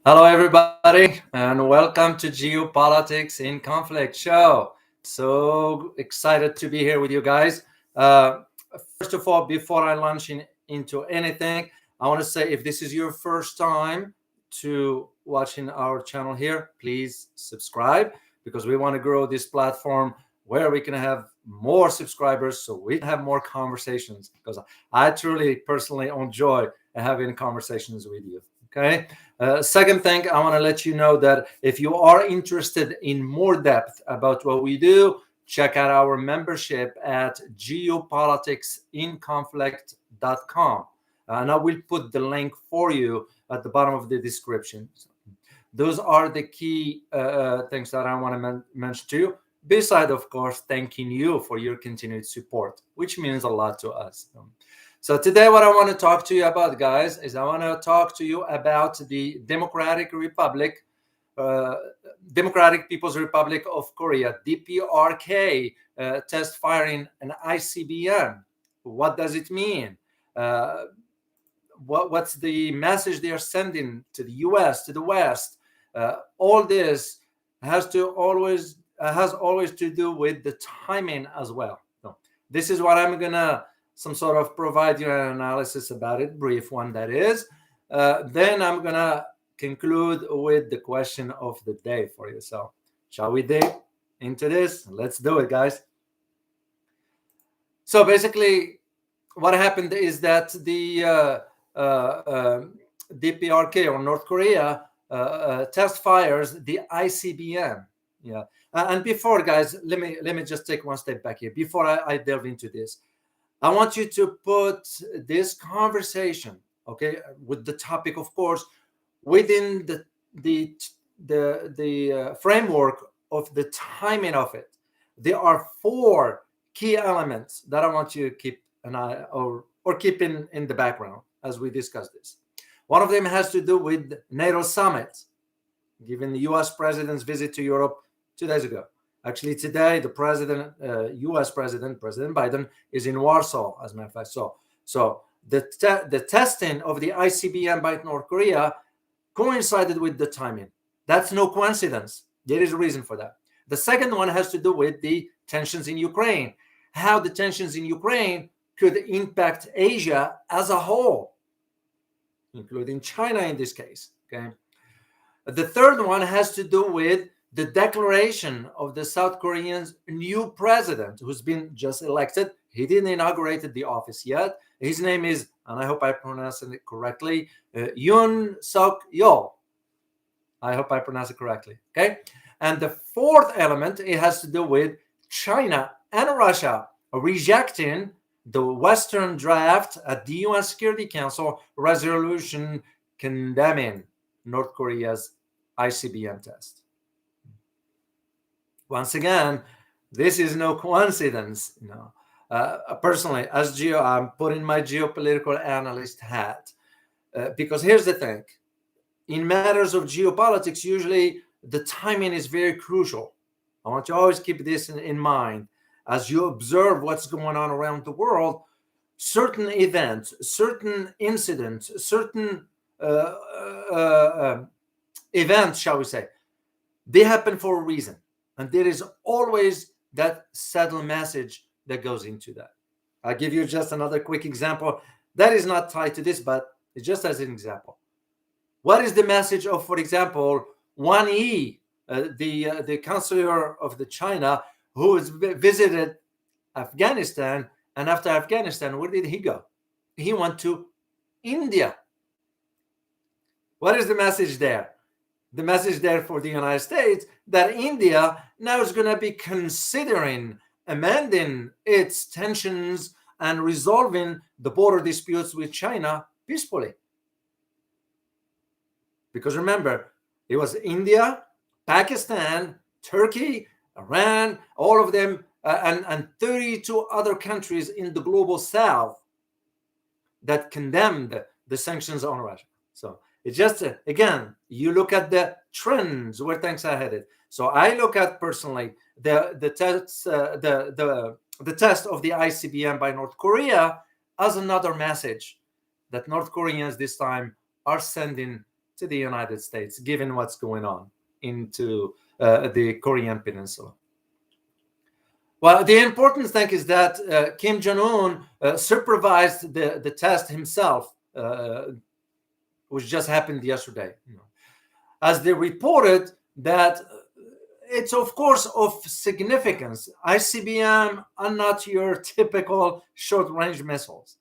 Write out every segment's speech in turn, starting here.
Hello, everybody, and welcome to Geopolitics in Conflict show. So excited to be here with you guys. Uh, First of all, before I launch into anything, I want to say if this is your first time to watching our channel here, please subscribe because we want to grow this platform where we can have more subscribers so we can have more conversations because I truly personally enjoy having conversations with you. Okay. Second thing, I want to let you know that if you are interested in more depth about what we do, check out our membership at geopoliticsinconflict.com. And I will put the link for you at the bottom of the description. Those are the key things that I want to mention to you. Beside, of course, thanking you for your continued support, which means a lot to us. So today what I want to talk to you about, guys, is I want to talk to you about the Democratic People's Republic of Korea, DPRK, test firing an ICBM. What does it mean? What's the message they are sending to the US, to the West? All this has always to do with the timing as well. So this is what I'm gonna some sort of provide you an analysis about it, brief one that is. Then I'm gonna conclude with the question of the day for you. So shall we dig into this? Let's do it, guys. So basically, what happened is that the DPRK or North Korea test fires the ICBM. Yeah, and before, guys, let me just take one step back here before I delve into this. I want you to put this conversation, okay, with the topic, of course, within the framework of the timing of it. There are four key elements that I want you to keep an eye or keep in the background as we discuss this. One of them has to do with NATO summit, given the U.S. president's visit to Europe 2 days ago. Actually, today, the U.S. President Biden, is in Warsaw, as a matter of fact. So the testing of the ICBM by North Korea coincided with the timing. That's no coincidence. There is a reason for that. The second one has to do with the tensions in Ukraine, how the tensions in Ukraine could impact Asia as a whole, including China in this case. Okay. The third one has to do with the declaration of the South Korean's new president, who's been just elected. He didn't inaugurate the office yet. His name is, and I hope I pronounce it correctly, Yoon Suk Yeol. I hope I pronounce it correctly. Okay. And the fourth element, it has to do with China and Russia rejecting the Western draft at the UN Security Council resolution condemning North Korea's ICBM test. Once again, this is no coincidence. Personally, as I'm putting my geopolitical analyst hat, because here's the thing: in matters of geopolitics, usually the timing is very crucial. I want you to always keep this in mind as you observe what's going on around the world. Certain events, certain incidents, certain events, shall we say, they happen for a reason. And there is always that subtle message that goes into that. I'll give you just another quick example that is not tied to this, but it's just as an example. What is the message of, for example, Wang Yi, the counselor of the China, who has visited Afghanistan, and after Afghanistan, where did he go? He went to India. What is the message there? The message there for the United States that India now is going to be considering amending its tensions and resolving the border disputes with China peacefully. Because remember, it was India, Pakistan, Turkey, Iran, all of them, and 32 other countries in the global south that condemned the sanctions on Russia. So it's just, again, you look at the trends where things are headed. So I look at personally the test of the ICBM by North Korea as another message that North Koreans this time are sending to the United States, given what's going on into the Korean Peninsula. Well, the important thing is that Kim Jong-un supervised the test himself, which just happened yesterday. As they reported that it's, of course, of significance. ICBM are not your typical short-range missiles.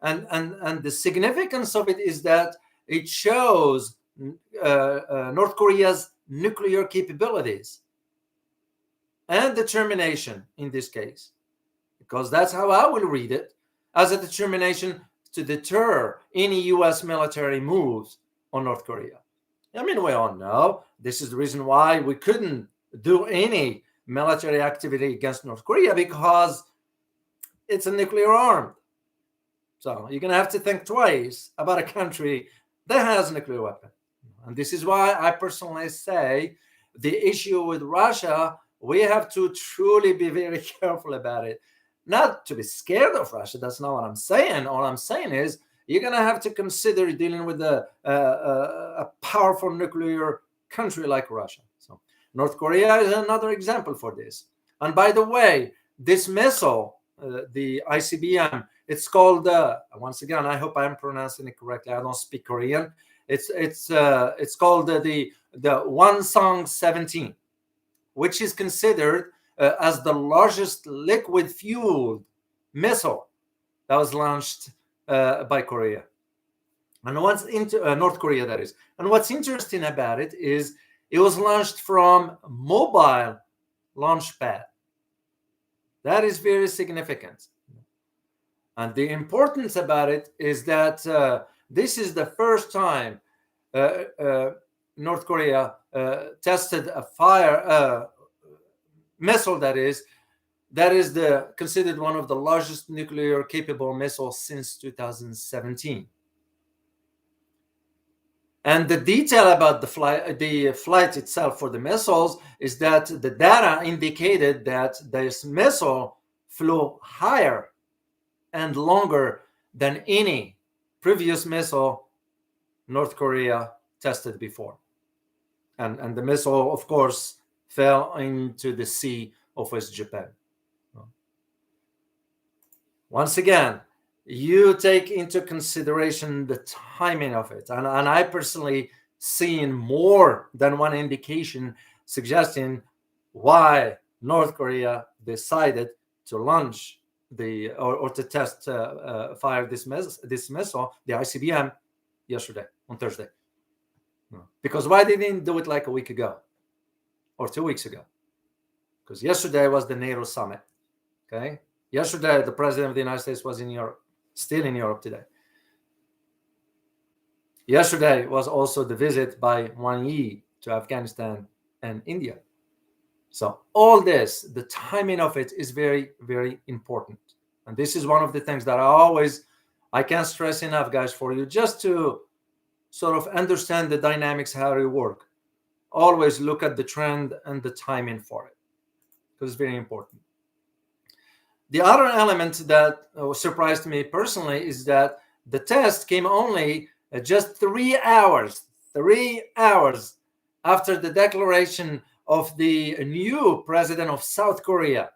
And the significance of it is that it shows North Korea's nuclear capabilities and determination in this case, because that's how I will read it, as a determination to deter any U.S. military moves on North Korea. I mean, we all know this is the reason why we couldn't do any military activity against North Korea, because it's a nuclear armed. So you're going to have to think twice about a country that has a nuclear weapon. And this is why I personally say the issue with Russia, we have to truly be very careful about it. Not to be scared of Russia. That's not what I'm saying. All I'm saying is you're going to have to consider dealing with a powerful nuclear country like Russia. So North Korea is another example for this. And by the way, this missile, the ICBM, it's called, once again, I hope I'm pronouncing it correctly. I don't speak Korean. It's called the Wonsong-17, which is considered as the largest liquid-fueled missile that was launched by Korea. And what's into North Korea, that is. And what's interesting about it is it was launched from mobile launch pad. That is very significant. And the importance about it is that this is the first time North Korea tested a fire missile that is considered one of the largest nuclear capable missiles since 2017. And the detail about the flight itself for the missiles is that the data indicated that this missile flew higher and longer than any previous missile North Korea tested before. And the missile, of course, fell into the sea of West Japan. Once again, you take into consideration the timing of it. And I personally seen more than one indication suggesting why North Korea decided to launch or to test fire this missile, the ICBM, yesterday, on Thursday. Because why they didn't do it like a week ago or 2 weeks ago? Because yesterday was the NATO summit. Okay, yesterday the president of the United States was in Europe, still in Europe today. Yesterday was also the visit by Wang Yi to Afghanistan and India. So all this, the timing of it is very, very important. And this is one of the things that I can't stress enough, guys, for you, just to sort of understand the dynamics, how they work. Always look at the trend and the timing for it, because it's very important. The other element that surprised me personally is that the test came only just 3 hours after the declaration of the new president of South Korea,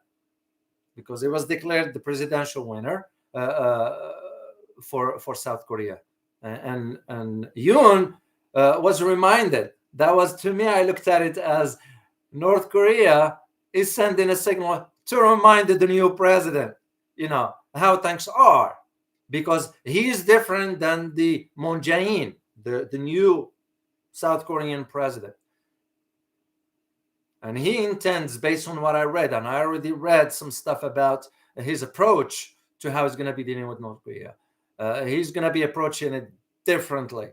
because he was declared the presidential winner for South Korea. And Yoon was reminded. That was, to me, I looked at it as North Korea is sending a signal to remind the new president, how things are, because he is different than the Moon Jae-in, the new South Korean president. And he intends, based on what I read, and I already read some stuff about his approach to how he's going to be dealing with North Korea. He's going to be approaching it differently,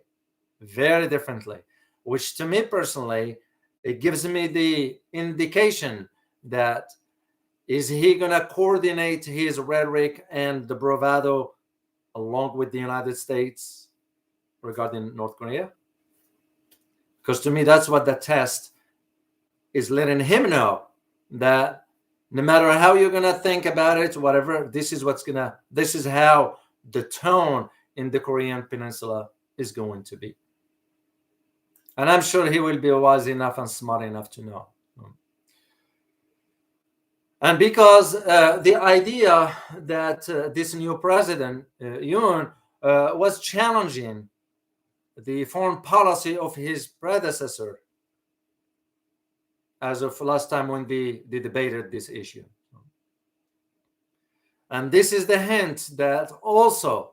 very differently, which to me personally, it gives me the indication that is he going to coordinate his rhetoric and the bravado along with the United States regarding North Korea? Because to me, that's what the test is letting him know, that no matter how you're going to think about it, whatever, this is how the tone in the Korean Peninsula is going to be. And I'm sure he will be wise enough and smart enough to know. And because the idea that this new president, Yoon, was challenging the foreign policy of his predecessor as of last time when they debated this issue. And this is the hint that also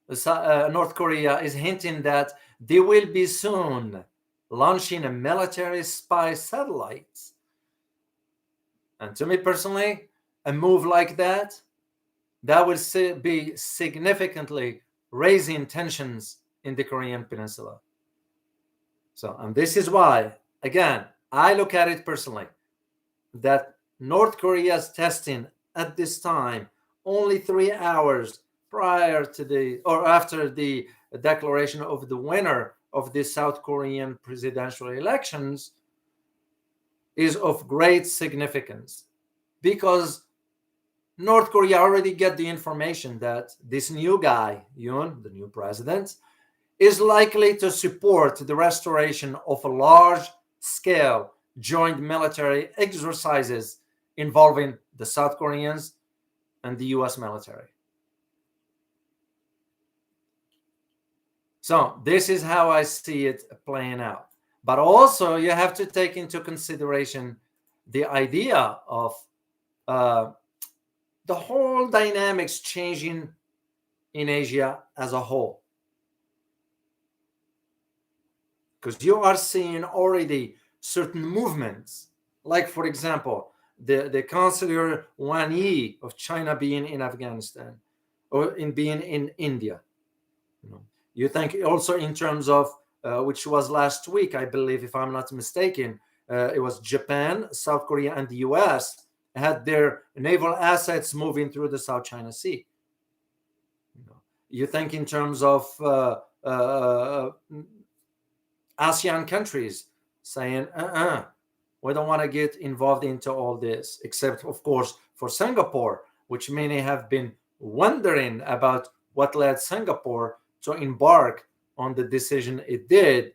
North Korea is hinting that they will be soon launching a military spy satellites. And to me personally, a move like that will be significantly raising tensions in the Korean Peninsula. So, and this is why, again, I look at it personally, that North Korea's testing at this time, only 3 hours prior to or after the declaration of the winner of the South Korean presidential elections, is of great significance, because North Korea already get the information that this new guy, Yoon, the new president, is likely to support the restoration of a large-scale joint military exercises involving the South Koreans and the US military. So this is how I see it playing out. But also you have to take into consideration the idea of the whole dynamics changing in Asia as a whole. Because you are seeing already certain movements, like, for example, the Chancellor Wang Yi of China being in Afghanistan or being in India. You think also in terms of, which was last week, I believe, if I'm not mistaken, it was Japan, South Korea, and the US had their naval assets moving through the South China Sea. You think in terms of ASEAN countries saying, we don't want to get involved into all this, except, of course, for Singapore, which many have been wondering about what led Singapore to embark on the decision it did,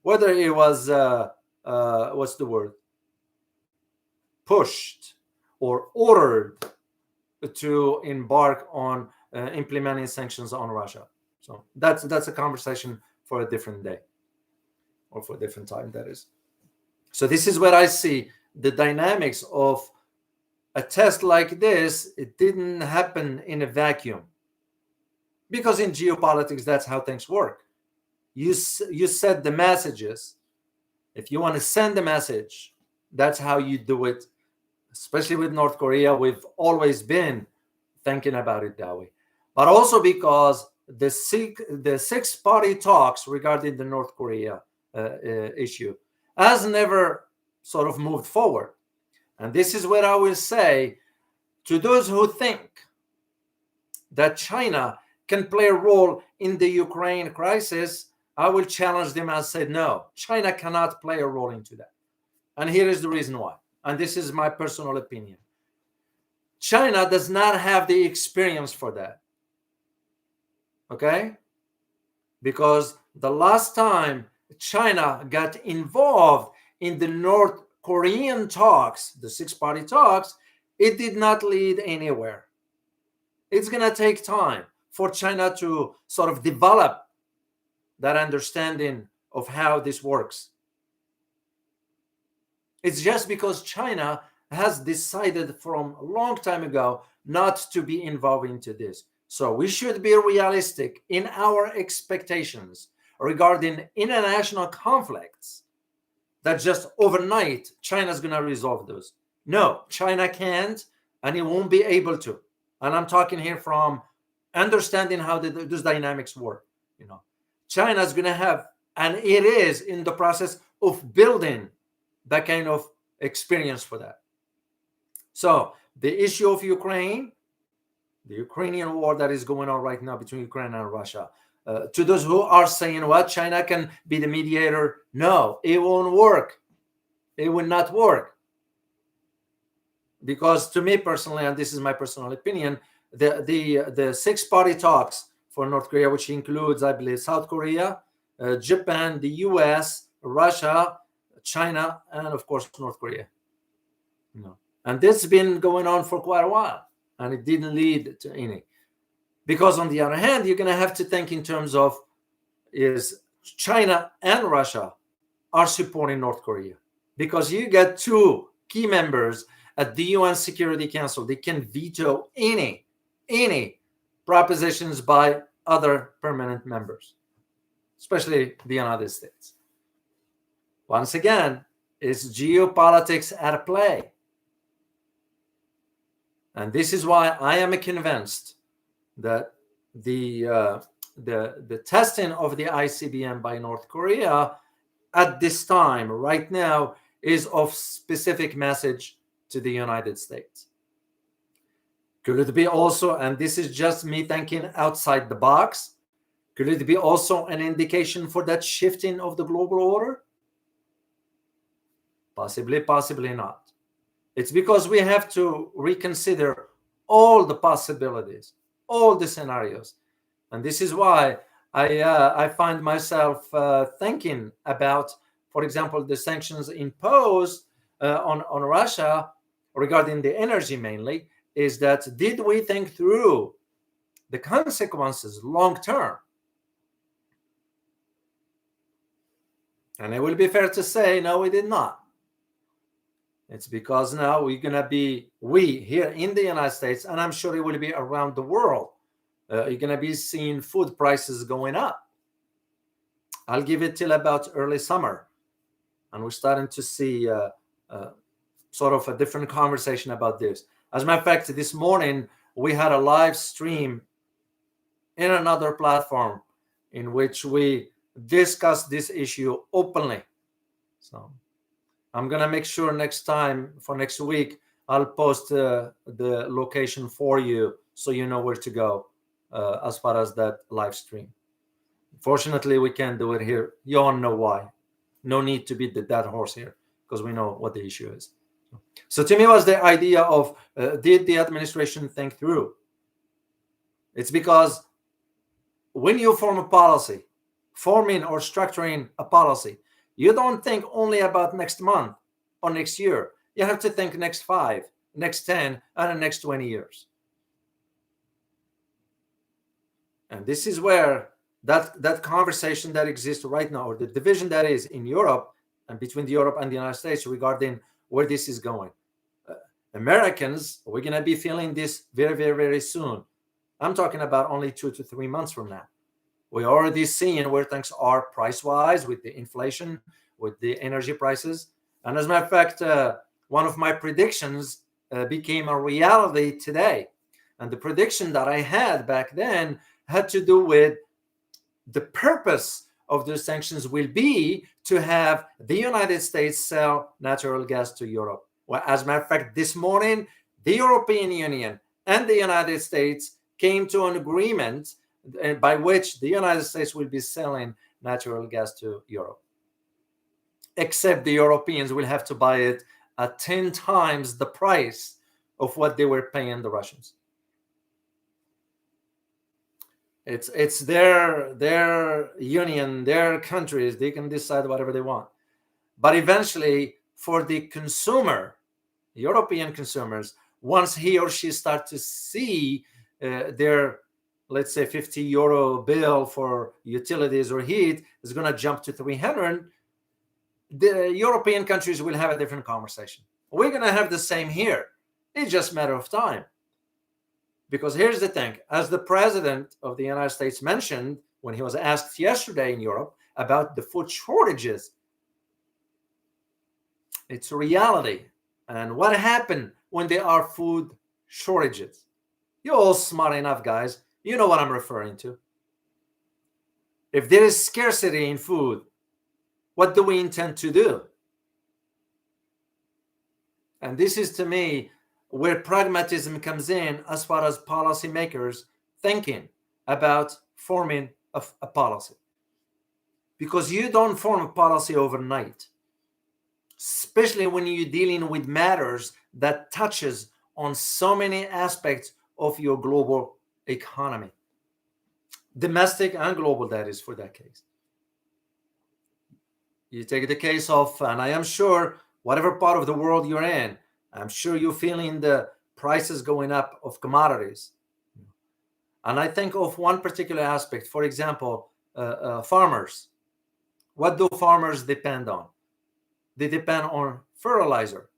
whether it was, what's the word, pushed or ordered to embark on implementing sanctions on Russia. So that's a conversation for a different day, or for a different time, that is. So this is where I see the dynamics of a test like this. It didn't happen in a vacuum, because in geopolitics, that's how things work. You set the messages. If you want to send a message, that's how you do it. Especially with North Korea, we've always been thinking about it that way. But also because the six-party talks regarding the North Korea issue has never sort of moved forward. And this is where I will say, to those who think that China can play a role in the Ukraine crisis, I will challenge them and say, no, China cannot play a role into that. And here is the reason why. And this is my personal opinion. China does not have the experience for that. Okay? Because the last time China got involved in the North Korean talks, the six-party talks, it did not lead anywhere. It's going to take time for China to sort of develop that understanding of how this works. It's just because China has decided from a long time ago not to be involved into this. So we should be realistic in our expectations regarding international conflicts, that just overnight China's going to resolve those. No, China can't, and it won't be able to. And I'm talking here from understanding how those dynamics work. China's going to have, and it is in the process of building that kind of experience for that. So the issue of Ukraine, the Ukrainian war that is going on right now between Ukraine and Russia, to those who are saying, well, China can be the mediator, no, it won't work. It will not work. Because to me personally, and this is my personal opinion, the six-party talks for North Korea, which includes, I believe, South Korea, Japan, the US, Russia, China, and of course North Korea. And this has been going on for quite a while, and it didn't lead to any. Because on the other hand, you're going to have to think in terms of, is China and Russia are supporting North Korea, because you get two key members at the UN Security Council. They can veto any propositions by other permanent members, especially the United States. Once again, it's geopolitics at play. And this is why I am convinced that the testing of the ICBM by North Korea at this time, right now, is of specific message to the United States. Could it be also, and this is just me thinking outside the box, could it be also an indication for that shifting of the global order? Possibly, possibly not. It's because we have to reconsider all the possibilities, all the scenarios. And this is why I find myself thinking about, for example, the sanctions imposed on Russia regarding the energy mainly, is that did we think through the consequences long term? And it will be fair to say, no, we did not. It's because now we're going to be, we here in the United States, and I'm sure it will be around the world, you're going to be seeing food prices going up. I'll give it till about early summer. And we're starting to see sort of a different conversation about this. As a matter of fact, this morning, we had a live stream in another platform in which we discussed this issue openly. So I'm going to make sure next time, for next week, I'll post the location for you so you know where to go as far as that live stream. Fortunately, we can't do it here. You all know why. No need to beat the dead horse here, because we know what the issue is. So to me, was the idea of did the administration think through? It's because when you form a policy, forming or structuring a policy, you don't think only about next month or next year. You have to think next 5, next 10, and the next 20 years. And this is where that conversation that exists right now, or the division that is in Europe and between Europe and the United States regarding where this is going. Americans, we're going to be feeling this very, very, very soon. I'm talking about only 2 to 3 months from now. We're already seeing where things are price-wise with the inflation, with the energy prices. And as a matter of fact, one of my predictions became a reality today. And the prediction that I had back then had to do with the purpose of the sanctions will be to have the United States sell natural gas to Europe. Well, as a matter of fact, this morning, the European Union and the United States came to an agreement by which the United States will be selling natural gas to Europe. Except the Europeans will have to buy it at 10 times the price of what they were paying the Russians. It's their union, their countries, they can decide whatever they want. But eventually, for the consumer, European consumers, once he or she starts to see their, let's say, 50 euro bill for utilities or heat is going to jump to 300, the European countries will have a different conversation. We're going to have the same here. It's just a matter of time. Because here's the thing, as the president of the United States mentioned when he was asked yesterday in Europe about the food shortages, it's a reality. And what happened when there are food shortages? You're all smart enough, guys. You know what I'm referring to. If there is scarcity in food, what do we intend to do? And this is, to me, where pragmatism comes in as far as policymakers thinking about forming a policy. Because you don't form a policy overnight, especially when you're dealing with matters that touches on so many aspects of your global economy. Domestic and global, that is, for that case. You take the case of, and I am sure whatever part of the world you're in, I'm sure you're feeling the prices going up of commodities. And I think of one particular aspect, for example, farmers. What do farmers depend on? They depend on fertilizer.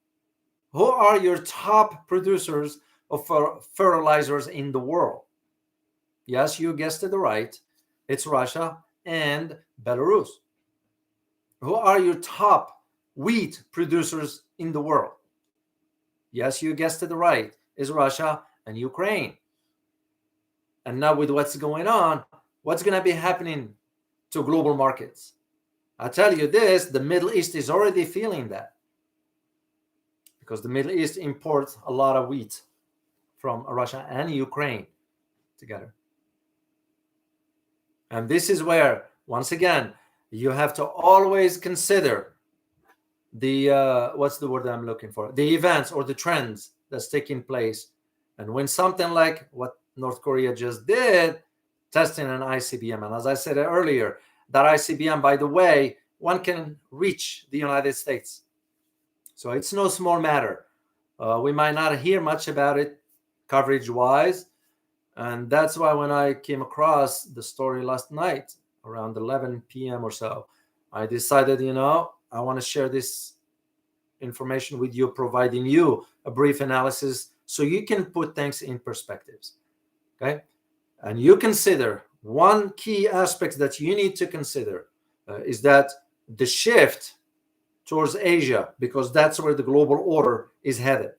Who are your top producers of fertilizers in the world? Yes, you guessed it right. It's Russia and Belarus. Who are your top wheat producers in the world? Yes, you guessed it right. It's Russia and Ukraine. And now with what's going on, what's going to be happening to global markets? I tell you this, the Middle East is already feeling that, because the Middle East imports a lot of wheat from Russia and Ukraine together. And this is where, once again, you have to always consider the what's the word I'm looking for? The events or the trends that's taking place. And when something like what North Korea just did, testing an ICBM, and as I said earlier, that ICBM, by the way, one can reach the United States. So it's no small matter. We might not hear much about it coverage-wise, and that's why when I came across the story last night around 11 p.m. or so, I decided, I want to share this information with you, providing you a brief analysis so you can put things in perspectives. Okay? And you consider one key aspect that you need to consider is that the shift towards Asia, because that's where the global order is headed.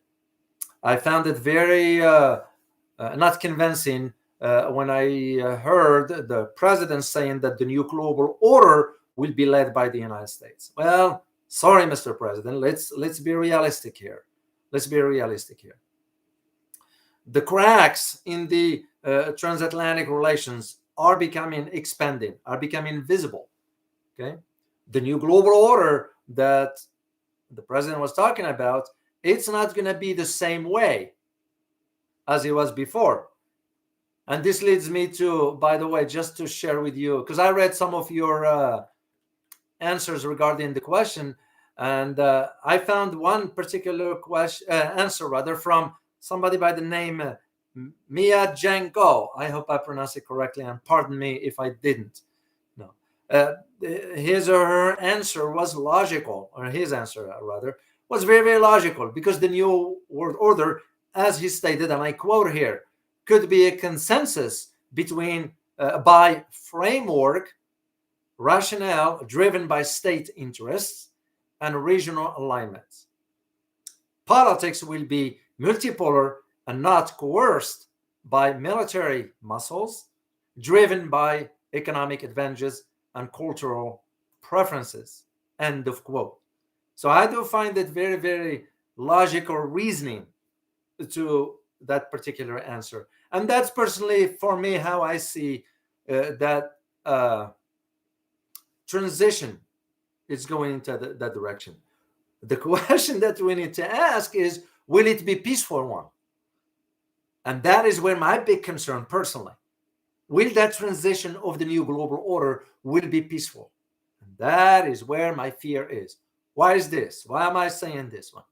I found it very not convincing when I heard the president saying that the new global order will be led by the United States. Well, sorry, Mr. President, let's be realistic here. Let's be realistic here. The cracks in the transatlantic relations are becoming expanding, are becoming visible. Okay, the new global order that the president was talking about, it's not going to be the same way as it was before. And this leads me to, by the way, just to share with you, because I read some of your answers regarding the question, and I found one particular answer rather from somebody by the name Mia Janko. I hope I pronounced it correctly, and pardon me if I didn't. No, his or her answer was logical, or his answer rather was very, very logical, because the new world order, as he stated, and I quote here, could be a consensus between by framework rationale driven by state interests and regional alignments. Politics will be multipolar and not coerced by military muscles, driven by economic advantages and cultural preferences. End of quote. So I do find it very, very logical reasoning to that particular answer. And that's personally, for me, how I see that transition is going into that direction. The question that we need to ask is, will it be peaceful one? And that is where my big concern personally. Will that transition of the new global order will be peaceful? And that is where my fear is. Why is this? Why am I saying this one?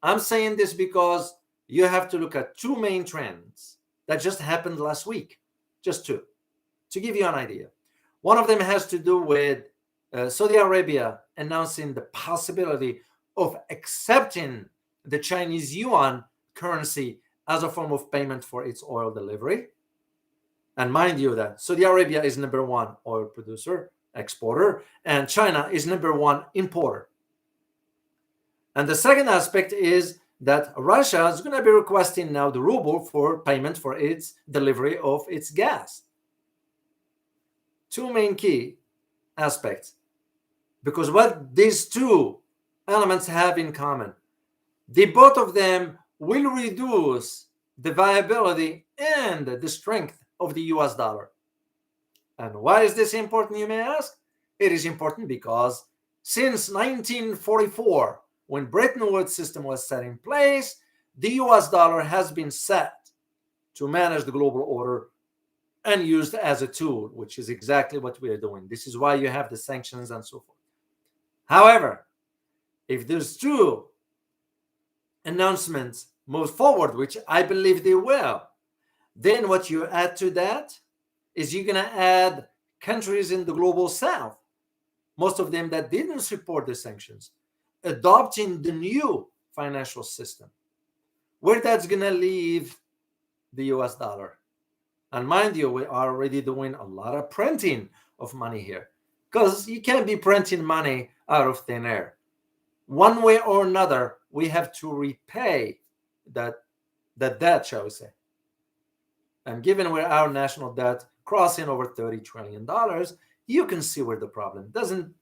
I'm saying this because you have to look at two main trends that just happened last week. Just two. To give you an idea. One of them has to do with Saudi Arabia announcing the possibility of accepting the Chinese yuan currency as a form of payment for its oil delivery. And mind you that Saudi Arabia is number one oil producer, exporter, and China is number one importer. And the second aspect is that Russia is going to be requesting now the ruble for payment for its delivery of its gas. Two main key aspects. Because what these two elements have in common, the both of them will reduce the viability and the strength of the US dollar. And why is this important, you may ask? It is important because since 1944, when Bretton Woods system was set in place, the US dollar has been set to manage the global order and used as a tool, which is exactly what we are doing. This is why you have the sanctions and so forth. However, if those two announcements move forward, which I believe they will, then what you add to that is you're going to add countries in the global south, most of them that didn't support the sanctions, adopting the new financial system, where that's going to leave the US dollar. And mind you, we are already doing a lot of printing of money here, because you can't be printing money out of thin air. One way or another, we have to repay that debt, shall we say. And given where our national debt crossing over $30 trillion, you can see where the problem doesn't.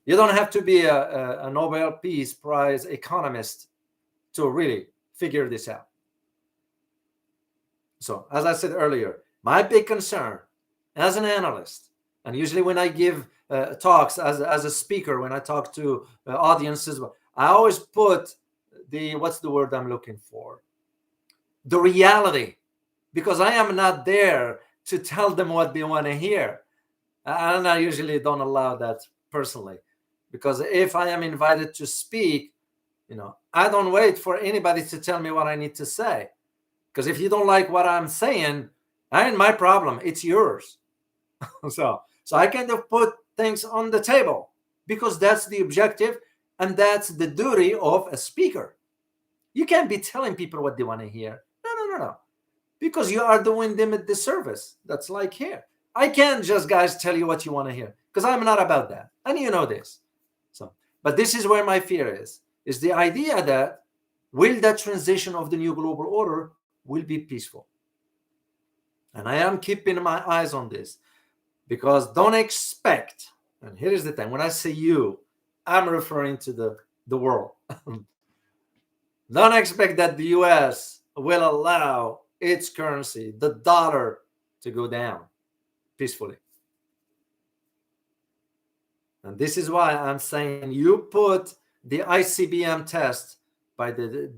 You don't have to be a Nobel Peace Prize economist to really figure this out. So, as I said earlier, my big concern as an analyst, and usually when I give talks as a speaker, when I talk to audiences, I always put what's the word I'm looking for? The reality, because I am not there to tell them what they want to hear. And I usually don't allow that personally, because if I am invited to speak, I don't wait for anybody to tell me what I need to say. Because if you don't like what I'm saying, that ain't my problem. It's yours. So I kind of put things on the table, because that's the objective and that's the duty of a speaker. You can't be telling people what they want to hear. No. Because you are doing them a disservice. That's like here. I can't just, guys, tell you what you want to hear, because I'm not about that. And you know this. But this is where my fear is the idea that will that transition of the new global order will be peaceful. And I am keeping my eyes on this, because don't expect, and here is the thing, when I say you, I'm referring to the world. Don't expect that the US will allow its currency, the dollar, to go down peacefully. And this is why I'm saying you put the ICBM test by the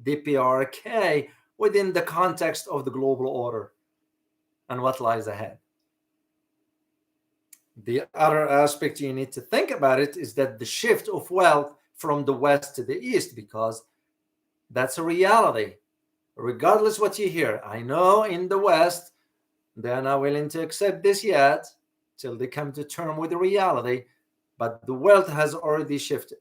DPRK within the context of the global order and what lies ahead. The other aspect you need to think about it is that the shift of wealth from the west to the east, because that's a reality. Regardless what you hear, I know in the west they're not willing to accept this yet till they come to terms with the reality, but the wealth has already shifted.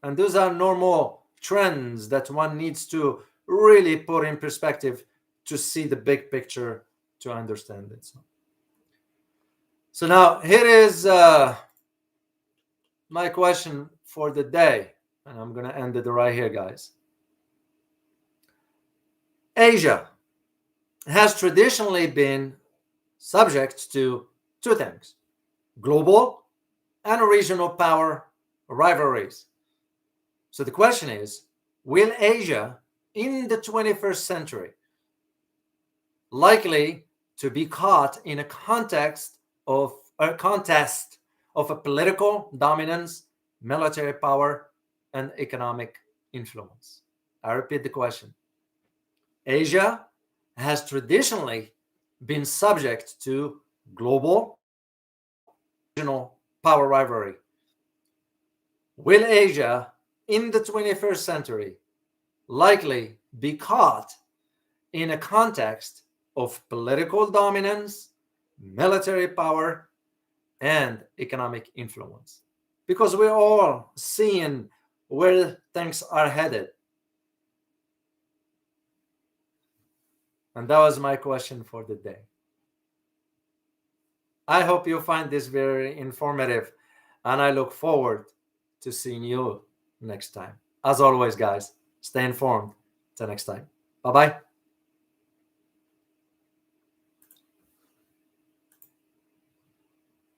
And those are normal trends that one needs to really put in perspective to see the big picture, to understand it. So now here is my question for the day, and I'm going to end it right here, guys. Asia has traditionally been subject to two things: global and regional power rivalries. So the question is, will Asia in the 21st century likely to be caught in a contest of a political dominance, military power, and economic influence? I repeat the question. Asia has traditionally been subject to global regional power rivalry. Will Asia in the 21st century likely be caught in a context of political dominance, military power, and economic influence? Because we're all seeing where things are headed. And that was my question for the day. I hope you find this very informative, and I look forward to seeing you next time. As always, guys, stay informed. Till next time. Bye-bye.